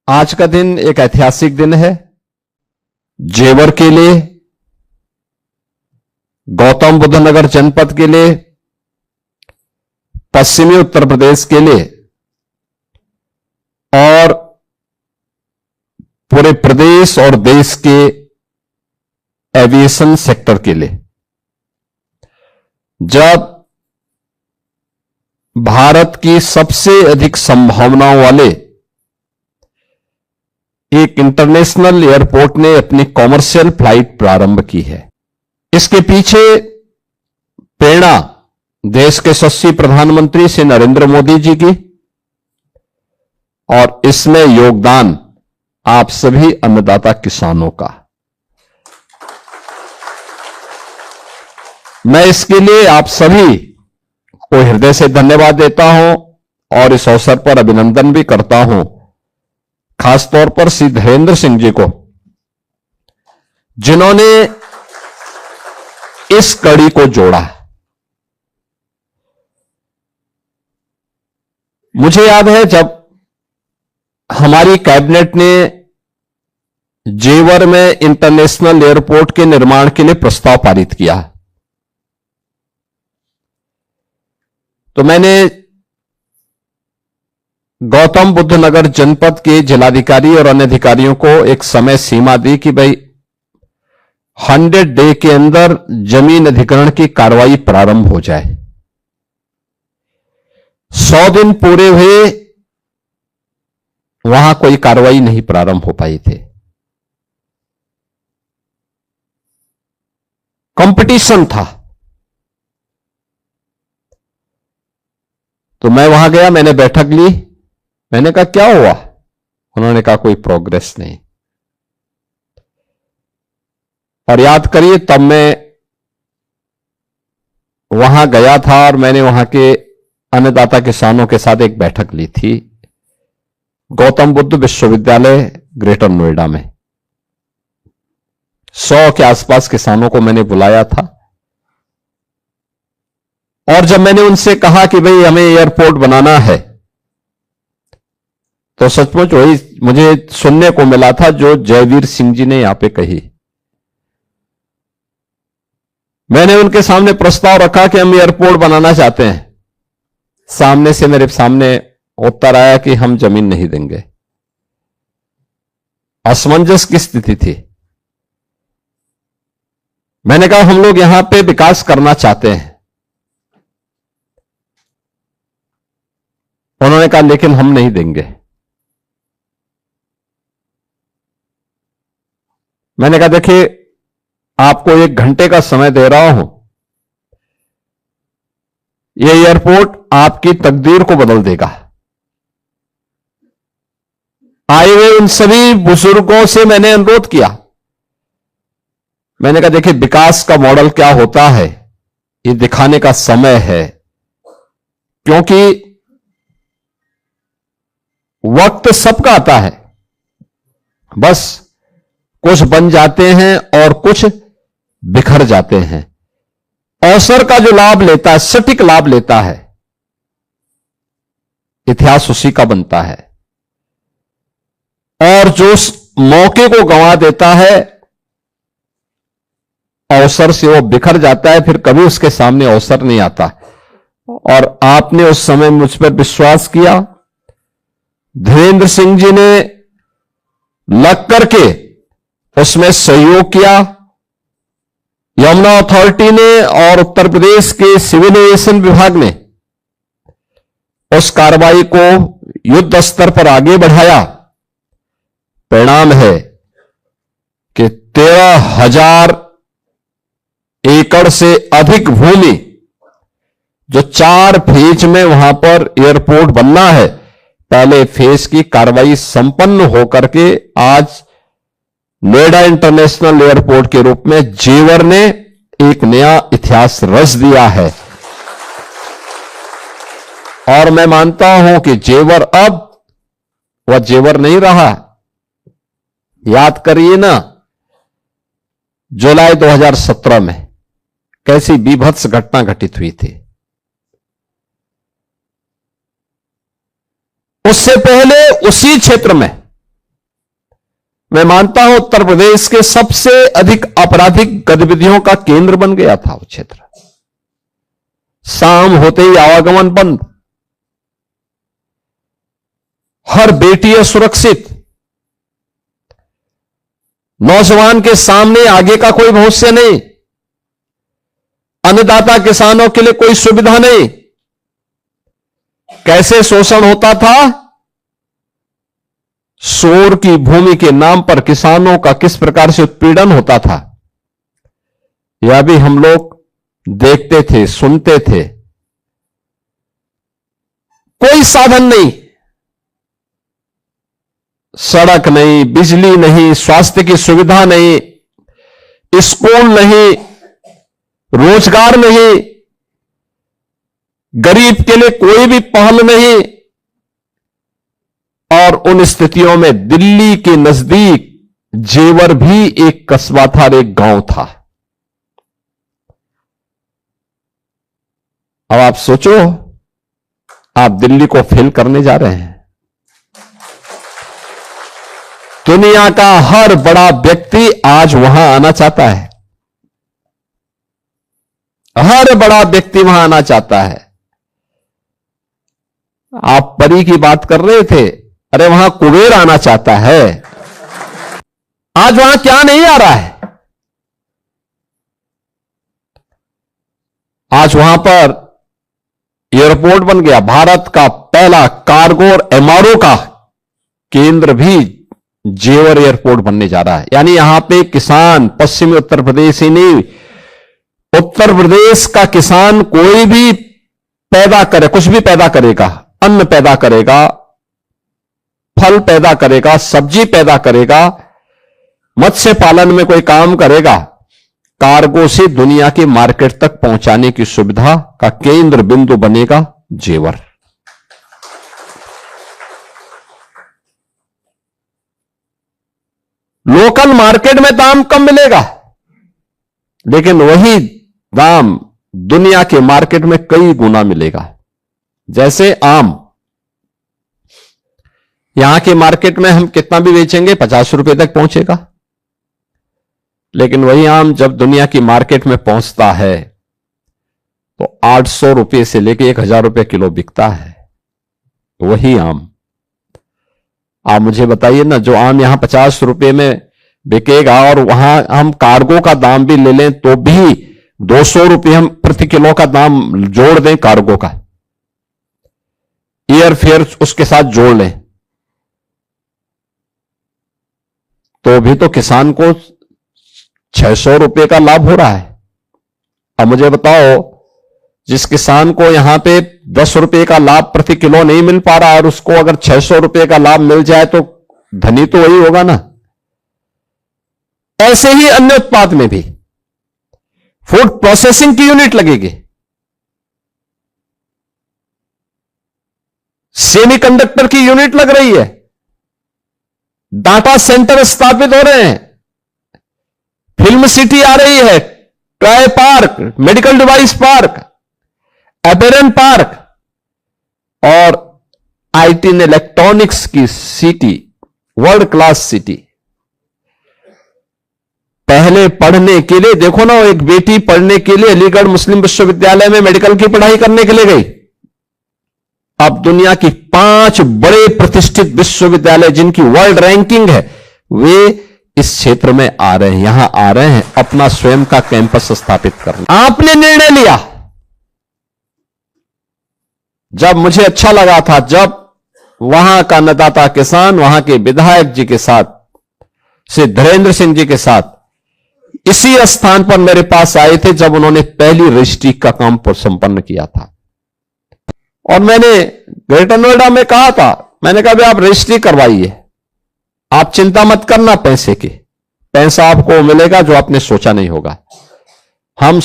आज का दिन एक ऐतिहासिक दिन है जेवर के लिए, गौतम बुद्ध नगर जनपद के लिए, पश्चिमी उत्तर प्रदेश के लिए और पूरे प्रदेश और देश के एविएशन सेक्टर के लिए। जब भारत की सबसे अधिक संभावनाओं वाले एक इंटरनेशनल एयरपोर्ट ने अपनी कॉमर्शियल फ्लाइट प्रारंभ की है, इसके पीछे प्रेरणा देश के यशस्वी प्रधानमंत्री श्री नरेंद्र मोदी जी की और इसमें योगदान आप सभी अन्नदाता किसानों का। मैं इसके लिए आप सभी को हृदय से धन्यवाद देता हूं और इस अवसर पर अभिनंदन भी करता हूं, खासतौर पर श्री धीरेन्द्र सिंह जी को, जिन्होंने इस कड़ी को जोड़ा। मुझे याद है जब हमारी कैबिनेट ने जेवर में इंटरनेशनल एयरपोर्ट के निर्माण के लिए प्रस्ताव पारित किया, तो मैंने गौतम बुद्ध नगर जनपद के जिलाधिकारी और अन्य अधिकारियों को एक समय सीमा दी कि भाई 100 डे के अंदर जमीन अधिग्रहण की कार्रवाई प्रारंभ हो जाए। 100 दिन पूरे हुए, वहां कोई कार्रवाई नहीं प्रारंभ हो पाई थी। कंपटीशन था। तो मैं वहां गया, मैंने बैठक ली, मैंने कहा क्या हुआ? उन्होंने कहा कोई प्रोग्रेस नहीं। और याद करिए तब मैं वहां गया था और मैंने वहां के अन्नदाता किसानों के साथ एक बैठक ली थी गौतम बुद्ध विश्वविद्यालय ग्रेटर नोएडा में। 100 के आसपास किसानों को मैंने बुलाया था और जब मैंने उनसे कहा कि भाई हमें एयरपोर्ट बनाना है, तो सचमुच वही मुझे सुनने को मिला था जो जयवीर सिंह जी ने यहां पे कही। मैंने उनके सामने प्रस्ताव रखा कि हम एयरपोर्ट बनाना चाहते हैं। सामने से मेरे सामने उत्तर आया कि हम जमीन नहीं देंगे। असमंजस की स्थिति थी। मैंने कहा हम लोग यहां पे विकास करना चाहते हैं। उन्होंने कहा लेकिन हम नहीं देंगे। मैंने कहा देखिए आपको 1 घंटे का समय दे रहा हूं, यह एयरपोर्ट आपकी तकदीर को बदल देगा। आए हुए उन सभी बुजुर्गों से मैंने अनुरोध किया, मैंने कहा देखिए विकास का मॉडल क्या होता है ये दिखाने का समय है, क्योंकि वक्त सबका आता है, बस कुछ बन जाते हैं और कुछ बिखर जाते हैं। अवसर का जो लाभ लेता है, सटीक लाभ लेता है, इतिहास उसी का बनता है। और जो उस मौके को गंवा देता है, अवसर से वो बिखर जाता है, फिर कभी उसके सामने अवसर नहीं आता। और आपने उस समय मुझ पर विश्वास किया, धीरेन्द्र सिंह जी ने लग करके उसमें सहयोग किया। यमुना अथॉरिटी ने और उत्तर प्रदेश के सिविल एविएशन विभाग ने उस कार्रवाई को युद्ध स्तर पर आगे बढ़ाया। परिणाम है कि 13,000 एकड़ से अधिक भूमि जो 4 फेज में वहां पर एयरपोर्ट बनना है, पहले फेज की कार्रवाई संपन्न होकर के आज नोएडा इंटरनेशनल एयरपोर्ट के रूप में जेवर ने एक नया इतिहास रच दिया है। और मैं मानता हूं कि जेवर अब वह जेवर नहीं रहा। याद करिए ना, जुलाई 2017 में कैसी बीभत्स घटना घटित हुई थी। उससे पहले उसी क्षेत्र में मैं मानता हूं उत्तर प्रदेश के सबसे अधिक आपराधिक गतिविधियों का केंद्र बन गया था वो क्षेत्र। शाम होते ही आवागमन बंद, हर बेटी असुरक्षित, नौजवान के सामने आगे का कोई भविष्य नहीं, अन्नदाता किसानों के लिए कोई सुविधा नहीं। कैसे शोषण होता था, शोर की भूमि के नाम पर किसानों का किस प्रकार से उत्पीड़न होता था, यह भी हम लोग देखते थे, सुनते थे। कोई साधन नहीं, सड़क नहीं, बिजली नहीं, स्वास्थ्य की सुविधा नहीं, स्कूल नहीं, रोजगार नहीं, गरीब के लिए कोई भी पहल नहीं। और उन स्थितियों में दिल्ली के नजदीक जेवर भी एक कस्बा था, एक गांव था। अब आप सोचो, आप दिल्ली को फेल करने जा रहे हैं। दुनिया का हर बड़ा व्यक्ति आज वहां आना चाहता है, हर बड़ा व्यक्ति वहां आना चाहता है। आप परी की बात कर रहे थे, अरे वहां कुबेर आना चाहता है। आज वहां क्या नहीं आ रहा है, आज वहां पर एयरपोर्ट बन गया। भारत का पहला कार्गो और एमआरओ का केंद्र भी जेवर एयरपोर्ट बनने जा रहा है। यानी यहां पे किसान, पश्चिमी उत्तर प्रदेश ही नहीं, उत्तर प्रदेश का किसान कोई भी पैदा करे, कुछ भी पैदा करेगा, अन्न पैदा करेगा, फल पैदा करेगा, सब्जी पैदा करेगा, मत्स्य पालन में कोई काम करेगा, कार्गो से दुनिया के मार्केट तक पहुंचाने की सुविधा का केंद्र बिंदु बनेगा जेवर। लोकल मार्केट में दाम कम मिलेगा, लेकिन वही दाम दुनिया के मार्केट में कई गुना मिलेगा। जैसे आम, यहां के मार्केट में हम कितना भी बेचेंगे 50 रुपए तक पहुंचेगा, लेकिन वही आम जब दुनिया की मार्केट में पहुंचता है तो 800 रुपए से लेके 1000 रुपए किलो बिकता है वही आम। आप मुझे बताइए ना, जो आम यहां 50 रुपए में बिकेगा और वहां हम कार्गो का दाम भी ले लें तो भी 200 रुपए हम प्रति किलो का दाम जोड़ दें, कार्गो का एयर फेयर उसके साथ जोड़ लें, तो भी तो किसान को 600 रुपए का लाभ हो रहा है। अब मुझे बताओ, जिस किसान को यहां पे 10 रुपए का लाभ प्रति किलो नहीं मिल पा रहा और उसको अगर 600 रुपए का लाभ मिल जाए तो धनी तो वही होगा ना। ऐसे ही अन्य उत्पाद में भी फूड प्रोसेसिंग की यूनिट लगेगी, सेमीकंडक्टर की यूनिट लग रही है, डाटा सेंटर स्थापित हो रहे हैं, फिल्म सिटी आ रही है, toy park, medical device park, apparel park और आईटी एंड इलेक्ट्रॉनिक्स की सिटी, वर्ल्ड क्लास सिटी। पहले पढ़ने के लिए देखो ना, एक बेटी पढ़ने के लिए अलीगढ़ मुस्लिम विश्वविद्यालय में मेडिकल की पढ़ाई करने के लिए गई। अब दुनिया की 5 बड़े प्रतिष्ठित विश्वविद्यालय जिनकी वर्ल्ड रैंकिंग है, वे इस क्षेत्र में आ रहे हैं, यहां आ रहे हैं अपना स्वयं का कैंपस स्थापित करने। आपने निर्णय लिया, जब मुझे अच्छा लगा था, जब वहां का अन्नदाता किसान वहां के विधायक जी के साथ, श्री धीरेन्द्र सिंह जी के साथ इसी स्थान पर मेरे पास आए थे, जब उन्होंने पहली रजिस्ट्री का काम संपन्न किया था। और मैंने ग्रेटर नोएडा में कहा था, मैंने कहा भाई आप रजिस्ट्री करवाइए, आप चिंता मत करना पैसे की, पैसा आपको मिलेगा जो आपने सोचा नहीं होगा। हम